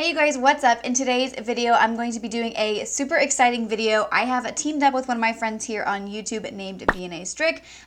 Hey you guys, what's up? In today's video, I'm going to be doing a super exciting video. I have teamed up with one of my friends here on YouTube named Vianney.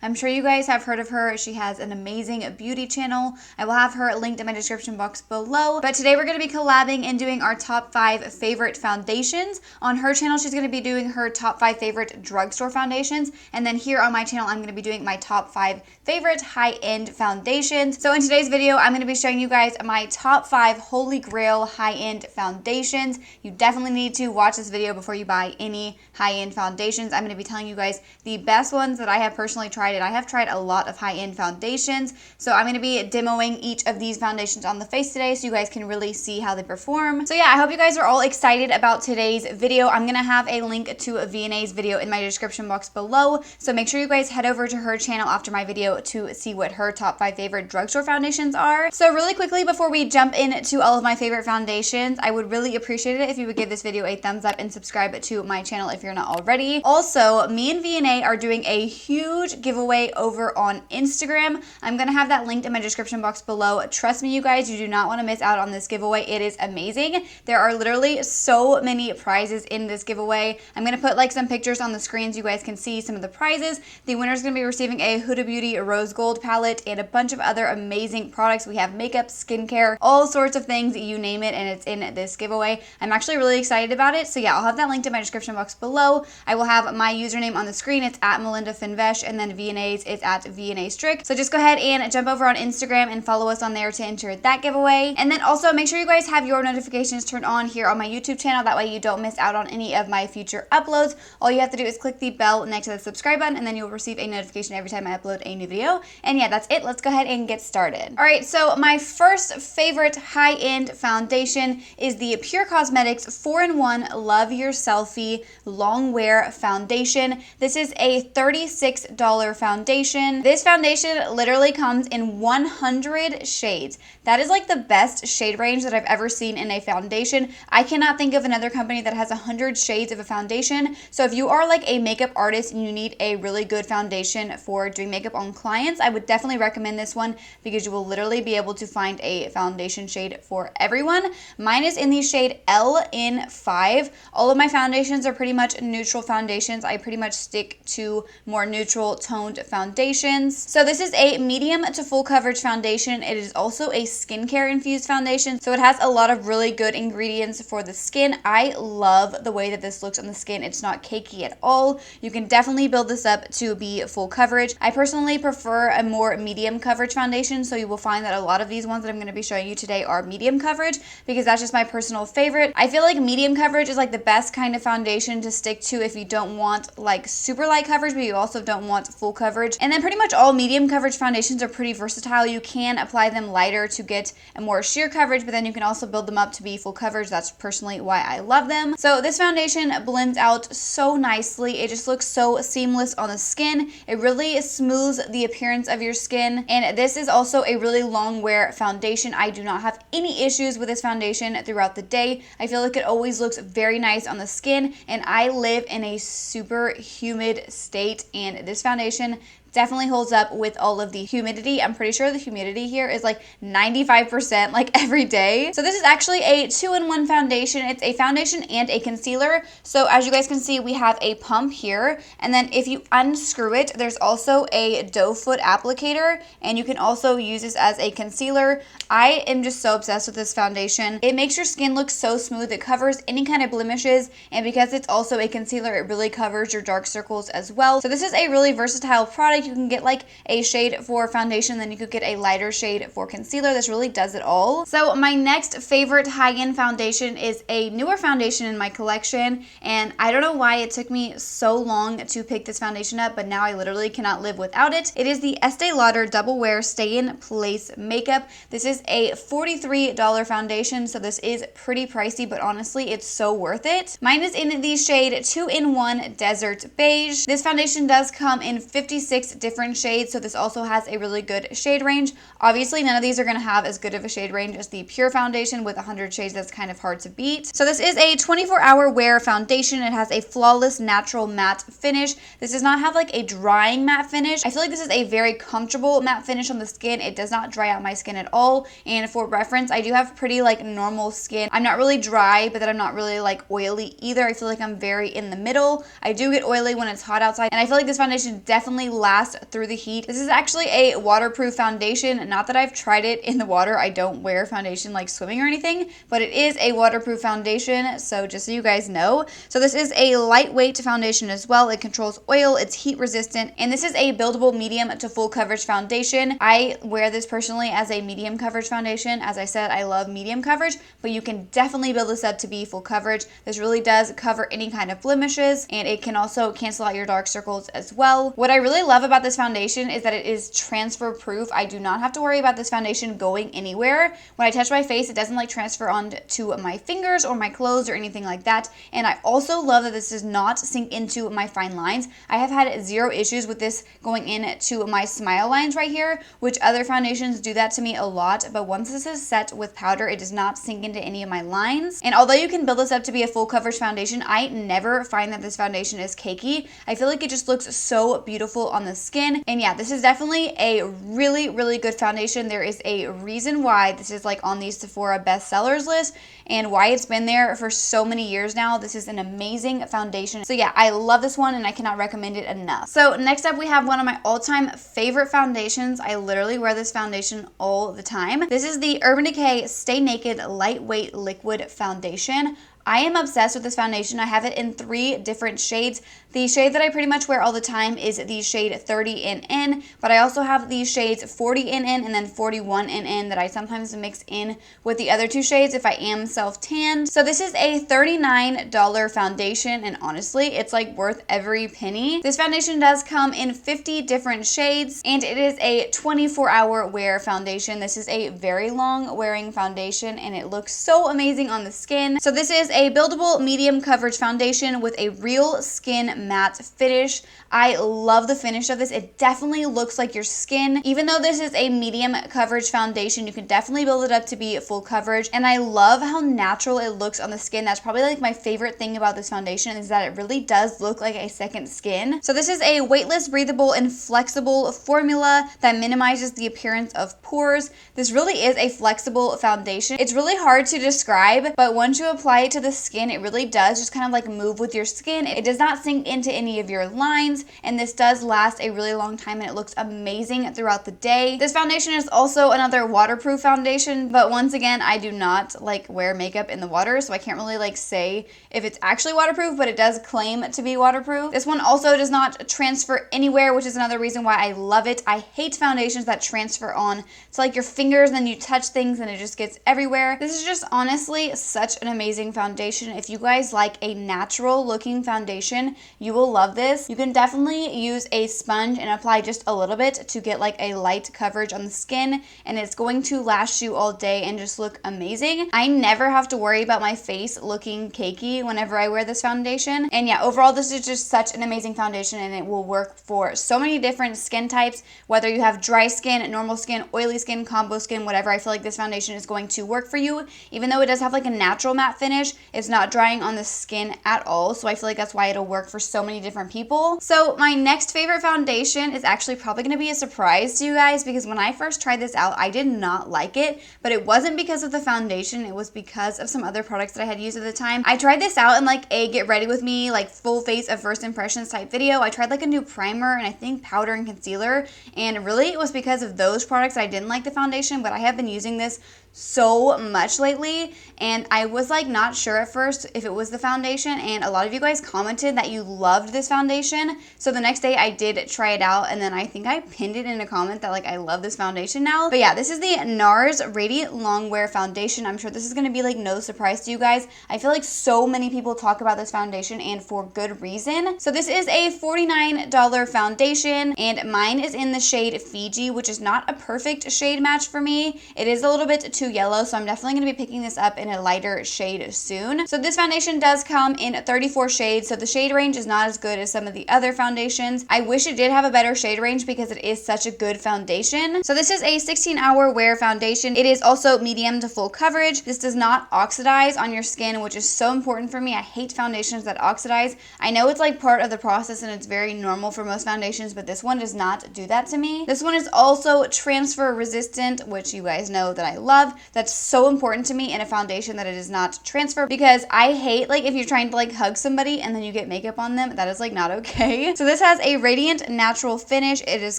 I'm sure you guys have heard of her. She has an amazing beauty channel. I will have her linked in my description box below. But today we're going to be collabing and doing our top 5 favorite foundations. On her channel, she's going to be doing her top 5 favorite drugstore foundations. And then here on my channel, I'm going to be doing my top 5 favorite high-end foundations. So in today's video, I'm going to be showing you guys my top 5 holy grail high-end foundations. You definitely need to watch this video before you buy any high-end foundations. I'm going to be telling you guys the best ones that I have personally tried, and I have tried a lot of high-end foundations. So I'm going to be demoing each of these foundations on the face today so you guys can really see how they perform. So yeah, I hope you guys are all excited about today's video. I'm going to have a link to Vianney's video in my description box below. So make sure you guys head over to her channel after my video to see what her top 5 favorite drugstore foundations are. So really quickly before we jump into all of my favorite foundations, I would really appreciate it if you would give this video a thumbs up and subscribe to my channel if you're not already. Also, me and Vianney are doing a huge giveaway over on Instagram. I'm going to have that linked in my description box below. Trust me, you guys, you do not want to miss out on this giveaway. It is amazing. There are literally so many prizes in this giveaway. I'm going to put like some pictures on the screen so you guys can see some of the prizes. The winner is going to be receiving a Huda Beauty Rose Gold palette and a bunch of other amazing products. We have makeup, skincare, all sorts of things, you name it, and it's in this giveaway. I'm actually really excited about it. So yeah, I'll have that linked in my description box below. I will have my username on the screen. It's at Melinda Fenves, and then Vianney's is at Vianney. So just go ahead and jump over on Instagram and follow us on there to enter that giveaway. And then also make sure you guys have your notifications turned on here on my YouTube channel. That way you don't miss out on any of my future uploads. All you have to do is click the bell next to the subscribe button, and then you'll receive a notification every time I upload a new video. And yeah, that's it. Let's go ahead and get started. All right, so my first favorite high-end foundation is the Pur Cosmetics 4-in-1 Love Your Selfie Long Wear Foundation. This is a $36 foundation. This foundation literally comes in 100 shades. That is like the best shade range that I've ever seen in a foundation. I cannot think of another company that has 100 shades of a foundation. So if you are like a makeup artist and you need a really good foundation for doing makeup on clients, I would definitely recommend this one because you will literally be able to find a foundation shade for everyone. Mine is in the shade L in 5. All of my foundations are pretty much neutral foundations. I pretty much stick to more neutral toned foundations. So this is a medium to full coverage foundation. It is also a skincare infused foundation. So it has a lot of really good ingredients for the skin. I love the way that this looks on the skin. It's not cakey at all. You can definitely build this up to be full coverage. I personally prefer a more medium coverage foundation. So you will find that a lot of these ones that I'm going to be showing you today are medium coverage because that's just my personal favorite. I feel like medium coverage is like the best kind of foundation to stick to if you don't want like super light coverage, but you also don't want full coverage. And then pretty much all medium coverage foundations are pretty versatile. You can apply them lighter to get a more sheer coverage, but then you can also build them up to be full coverage. That's personally why I love them. So this foundation blends out so nicely. It just looks so seamless on the skin. It really smooths the appearance of your skin. And this is also a really long wear foundation. I do not have any issues with this foundation throughout the day. I feel like it always looks very nice on the skin, and I live in a super humid state, and this foundation definitely holds up with all of the humidity. I'm pretty sure the humidity here is like 95% like every day. So this is actually a 2-in-1 foundation. It's a foundation and a concealer. So as you guys can see, we have a pump here, and then if you unscrew it, there's also a doe foot applicator, and you can also use this as a concealer. I am just so obsessed with this foundation. It makes your skin look so smooth. It covers any kind of blemishes, and because it's also a concealer, it really covers your dark circles as well. So this is a really versatile product. You can get like a shade for foundation, then you could get a lighter shade for concealer. This really does it all. So my next favorite high-end foundation is a newer foundation in my collection, and I don't know why it took me so long to pick this foundation up, but now I literally cannot live without it. It is the Estee Lauder Double Wear Stay in Place Makeup. This is a $43 foundation, so this is pretty pricey, but honestly, it's so worth it. Mine is in the shade 2-in-1 Desert Beige. This foundation does come in 56 different shades, so this also has a really good shade range. Obviously, none of these are going to have as good of a shade range as the Pure foundation with 100 shades. That's kind of hard to beat. So this is a 24-hour wear foundation. It has a flawless natural matte finish. This does not have like a drying matte finish. I feel like this is a very comfortable matte finish on the skin. It does not dry out my skin at all. And for reference, I do have pretty like normal skin. I'm not really dry, but then I'm not really like oily either. I feel like I'm very in the middle. I do get oily when it's hot outside, and I feel like this foundation definitely lasts through the heat. This is actually a waterproof foundation. Not that I've tried it in the water. I don't wear foundation like swimming or anything, but it is a waterproof foundation, so just so you guys know. So this is a lightweight foundation as well. It controls oil, it's heat resistant, and this is a buildable medium to full coverage foundation. I wear this personally as a medium coverage foundation. As I said, I love medium coverage, but you can definitely build this up to be full coverage. This really does cover any kind of blemishes, and it can also cancel out your dark circles as well. What I really love about this foundation is that it is transfer proof. I do not have to worry about this foundation going anywhere. When I touch my face, it doesn't like transfer onto my fingers or my clothes or anything like that. And I also love that this does not sink into my fine lines. I have had zero issues with this going into my smile lines right here, which other foundations do that to me a lot. But once this is set with powder, it does not sink into any of my lines. And although you can build this up to be a full coverage foundation, I never find that this foundation is cakey. I feel like it just looks so beautiful on the skin. And yeah, this is definitely a really, really good foundation. There is a reason why this is like on the Sephora bestsellers list and why it's been there for so many years now. This is an amazing foundation. So yeah, I love this one and I cannot recommend it enough. So next up, we have one of my all-time favorite foundations. I literally wear this foundation all the time. This is the Urban Decay Stay Naked Lightweight Liquid Foundation. I am obsessed with this foundation. I have it in 3 different shades. The shade that I pretty much wear all the time is the shade 30 NN, but I also have these shades 40 NN and then 41 NN that I sometimes mix in with the other 2 shades if I am self-tanned. So this is a $39 foundation, and honestly, it's like worth every penny. This foundation does come in 50 different shades, and it is a 24-hour wear foundation. This is a very long wearing foundation, and it looks so amazing on the skin. So this is a buildable medium coverage foundation with a real skin matte finish. I love the finish of this. It definitely looks like your skin. Even though this is a medium coverage foundation, you can definitely build it up to be full coverage. And I love how natural it looks on the skin. That's probably like my favorite thing about this foundation, is that it really does look like a second skin. So this is a weightless, breathable, and flexible formula that minimizes the appearance of pores. This really is a flexible foundation. It's really hard to describe, but once you apply it to the skin, it really does just kind of like move with your skin. It does not sink into any of your lines, and this does last a really long time, and it looks amazing throughout the day. This foundation is also another waterproof foundation, but once again, I do not like wear makeup in the water, so I can't really like say if it's actually waterproof, but it does claim to be waterproof. This one also does not transfer anywhere, which is another reason why I love it. I hate foundations that transfer on to like your fingers, and then you touch things and it just gets everywhere. This is just honestly such an amazing foundation. If you guys like a natural looking foundation, you will love this. You can definitely use a sponge and apply just a little bit to get like a light coverage on the skin, and it's going to last you all day and just look amazing. I never have to worry about my face looking cakey whenever I wear this foundation. And yeah, overall, this is just such an amazing foundation, and it will work for so many different skin types, whether you have dry skin, normal skin, oily skin, combo skin, whatever. I feel like this foundation is going to work for you. Even though it does have like a natural matte finish, it's not drying on the skin at all, so I feel like that's why it'll work for so many different people. So my next favorite foundation is actually probably going to be a surprise to you guys, because when I first tried this out, I did not like it, but it wasn't because of the foundation. It was because of some other products that I had used at the time. I tried this out in like a get ready with me, like full face of first impressions type video. I tried like a new primer and I think powder and concealer, and really it was because of those products I didn't like the foundation, but I have been using this so much lately, and I was like not sure at first if it was the foundation, and a lot of you guys commented that you loved this foundation. So the next day I did try it out, and then I think I pinned it in a comment that like I love this foundation now. But yeah, this is the NARS Radiant Longwear Foundation. I'm sure this is going to be like no surprise to you guys. I feel like so many people talk about this foundation, and for good reason. So this is a $49 foundation, and mine is in the shade Fiji, which is not a perfect shade match for me. It is a little bit too too yellow, so I'm definitely going to be picking this up in a lighter shade soon. So this foundation does come in 34 shades, so the shade range is not as good as some of the other foundations. I wish it did have a better shade range because it is such a good foundation. So this is a 16-hour wear foundation. It is also medium to full coverage. This does not oxidize on your skin, which is so important for me. I hate foundations that oxidize. I know it's like part of the process and it's very normal for most foundations, but this one does not do that to me. This one is also transfer resistant, which you guys know that I love. That's so important to me in a foundation that it is not transfer, because I hate like if you're trying to like hug somebody and then you get makeup on them. That is like not okay. So this has a radiant natural finish. It is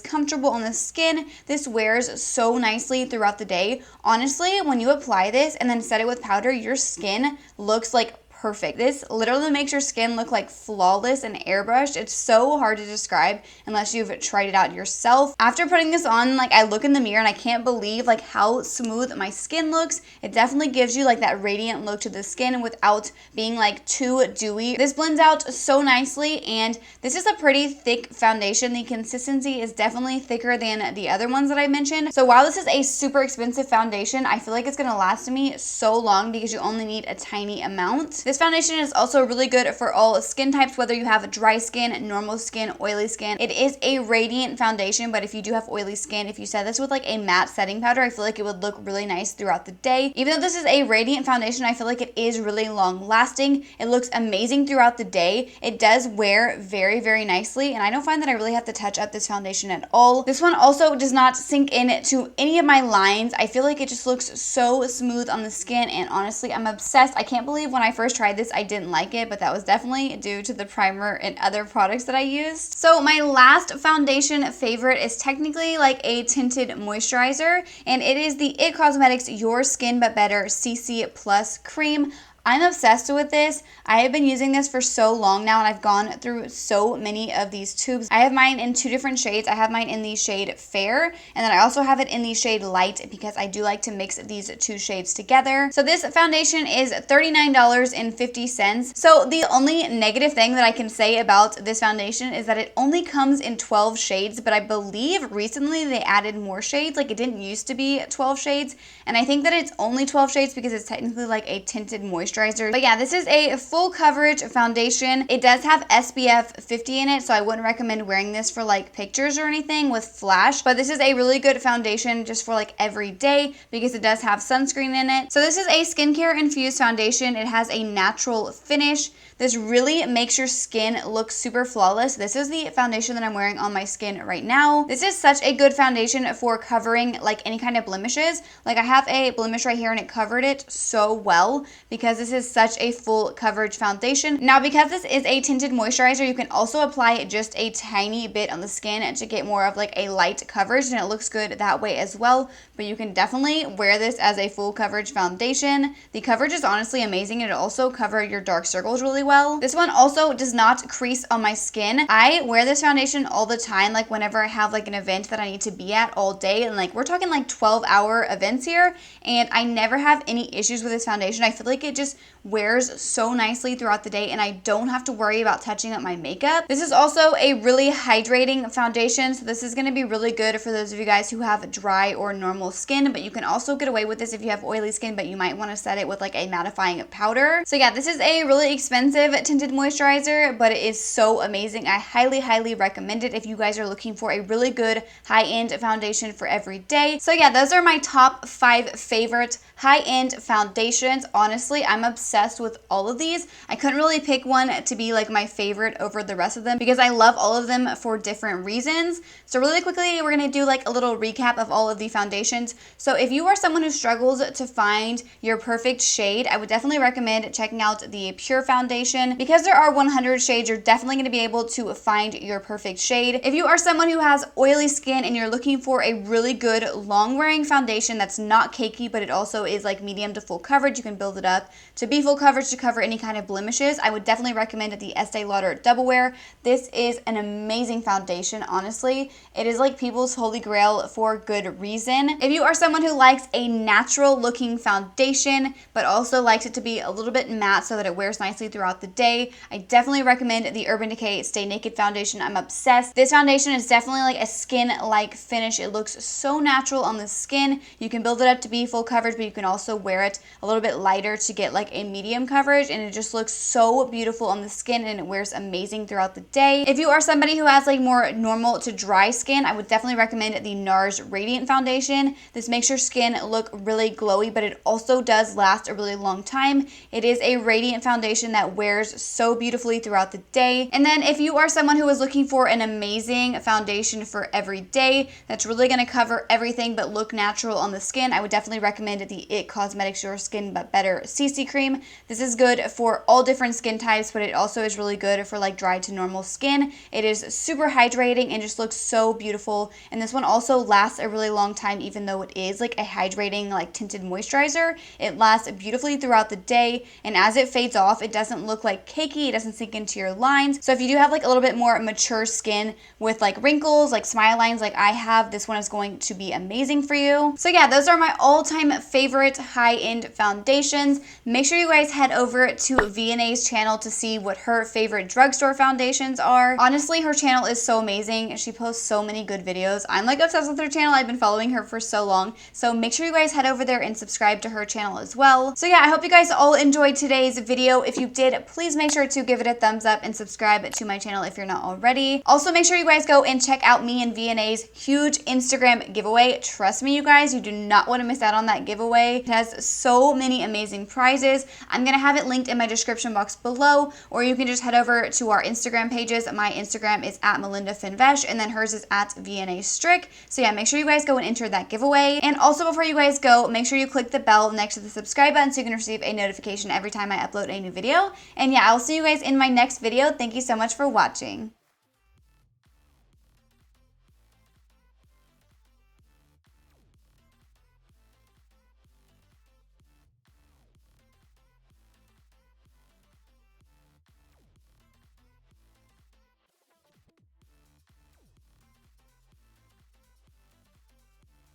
comfortable on the skin. This wears so nicely throughout the day. Honestly, when you apply this and then set it with powder, your skin looks like perfect. This literally makes your skin look like flawless and airbrushed. It's so hard to describe unless you've tried it out yourself. After putting this on, like I look in the mirror and I can't believe like how smooth my skin looks. It definitely gives you like that radiant look to the skin without being like too dewy. This blends out so nicely, and this is a pretty thick foundation. The consistency is definitely thicker than the other ones that I mentioned. So while this is a super expensive foundation, I feel like it's gonna last me so long because you only need a tiny amount. This foundation is also really good for all skin types, whether you have dry skin, normal skin, oily skin. It is a radiant foundation, but if you do have oily skin, if you set this with like a matte setting powder, I feel like it would look really nice throughout the day. Even though this is a radiant foundation, I feel like it is really long lasting. It looks amazing throughout the day. It does wear very, very nicely, and I don't find that I really have to touch up this foundation at all. This one also does not sink in to any of my lines. I feel like it just looks so smooth on the skin, and honestly, I'm obsessed. I can't believe when I first tried this, I didn't like it, but that was definitely due to the primer and other products that I used. So my last foundation favorite is technically like a tinted moisturizer, and it is the It Cosmetics Your Skin But Better CC Plus Cream. I'm obsessed with this. I have been using this for so long now, and I've gone through so many of these tubes. I have mine in 2 different shades. I have mine in the shade Fair, and then I also have it in the shade Light because I do like to mix these 2 shades together. So this foundation is $39.50. So the only negative thing that I can say about this foundation is that it only comes in 12 shades, but I believe recently they added more shades. Like it didn't used to be 12 shades, and I think that it's only 12 shades because it's technically like a tinted moisturizer. But yeah, this is a full coverage foundation. It does have SPF 50 in it, so I wouldn't recommend wearing this for like pictures or anything with flash, but this is a really good foundation just for like every day because it does have sunscreen in it. So this is a skincare infused foundation. It has a natural finish. This really makes your skin look super flawless. This is the foundation that I'm wearing on my skin right now. This is such a good foundation for covering like any kind of blemishes. Like I have a blemish right here and it covered it so well because this is such a full coverage foundation. Now because this is a tinted moisturizer, you can also apply just a tiny bit on the skin to get more of like a light coverage, and it looks good that way as well. But you can definitely wear this as a full coverage foundation. The coverage is honestly amazing, and it also covers your dark circles really well. This one also does not crease on my skin. I wear this foundation all the time, like whenever I have like an event that I need to be at all day, and like we're talking like 12-hour events here, and I never have any issues with this foundation. I feel like it just wears so nicely throughout the day, and I don't have to worry about touching up my makeup. This is also a really hydrating foundation, so this is going to be really good for those of you guys who have dry or normal skin, but you can also get away with this if you have oily skin, but you might want to set it with like a mattifying powder. So yeah, this is a really expensive tinted moisturizer, but it is so amazing. I highly recommend it if you guys are looking for a really good high-end foundation for every day. So yeah, those are my top 5 favorite high-end foundations. Honestly, I'm obsessed with all of these. I couldn't really pick one to be like my favorite over the rest of them because I love all of them for different reasons. So really quickly, we're gonna do like a little recap of all of the foundations. So if you are someone who struggles to find your perfect shade, I would definitely recommend checking out the Pure foundation. Because there are 100 shades, you're definitely gonna be able to find your perfect shade. If you are someone who has oily skin and you're looking for a really good long-wearing foundation that's not cakey, but it also is like medium to full coverage, you can build it up to be full coverage to cover any kind of blemishes, I would definitely recommend the Estee Lauder Double Wear. This is an amazing foundation, honestly. It is like people's holy grail for good reason. If you are someone who likes a natural looking foundation, but also likes it to be a little bit matte so that it wears nicely throughout the day, I definitely recommend the Urban Decay Stay Naked foundation. I'm obsessed. This foundation is definitely like a skin-like finish. It looks so natural on the skin. You can build it up to be full coverage, but you can also wear it a little bit lighter to get like a medium coverage, and it just looks so beautiful on the skin, and it wears amazing throughout the day. If you are somebody who has like more normal to dry skin, I would definitely recommend the NARS Radiant Foundation. This makes your skin look really glowy, but it also does last a really long time. It is a radiant foundation that wears so beautifully throughout the day. And then if you are someone who is looking for an amazing foundation for every day that's really going to cover everything but look natural on the skin, I would definitely recommend the It Cosmetics Your Skin But Better CC Cream. This is good for all different skin types, but it also is really good for like dry to normal skin. It is super hydrating and just looks so beautiful. And this one also lasts a really long time, even though it is like a hydrating like tinted moisturizer. It lasts beautifully throughout the day, and as it fades off, it doesn't look like cakey. It doesn't sink into your lines. So if you do have like a little bit more mature skin with like wrinkles, like smile lines like I have, this one is going to be amazing for you. So yeah, those are my all-time favorite high-end foundations. Make sure you guys head over to Vianney's channel to see what her favorite drugstore foundations are. Honestly, her channel is so amazing. She posts so many good videos. I'm like obsessed with her channel. I've been following her for so long. So make sure you guys head over there and subscribe to her channel as well. So yeah, I hope you guys all enjoyed today's video. If you did, please make sure to give it a thumbs up and subscribe to my channel if you're not already. Also, make sure you guys go and check out me and Vianney's huge Instagram giveaway. Trust me, you guys, you do not want to miss out on that giveaway. It has so many amazing prizes. I'm going to have it linked in my description box below, or you can just head over to our Instagram pages. My Instagram is at Melinda Fenves, and then hers is at Vianney Strick. So yeah, make sure you guys go and enter that giveaway. And also, before you guys go, make sure you click the bell next to the subscribe button so you can receive a notification every time I upload a new video. And yeah, I'll see you guys in my next video. Thank you so much for watching.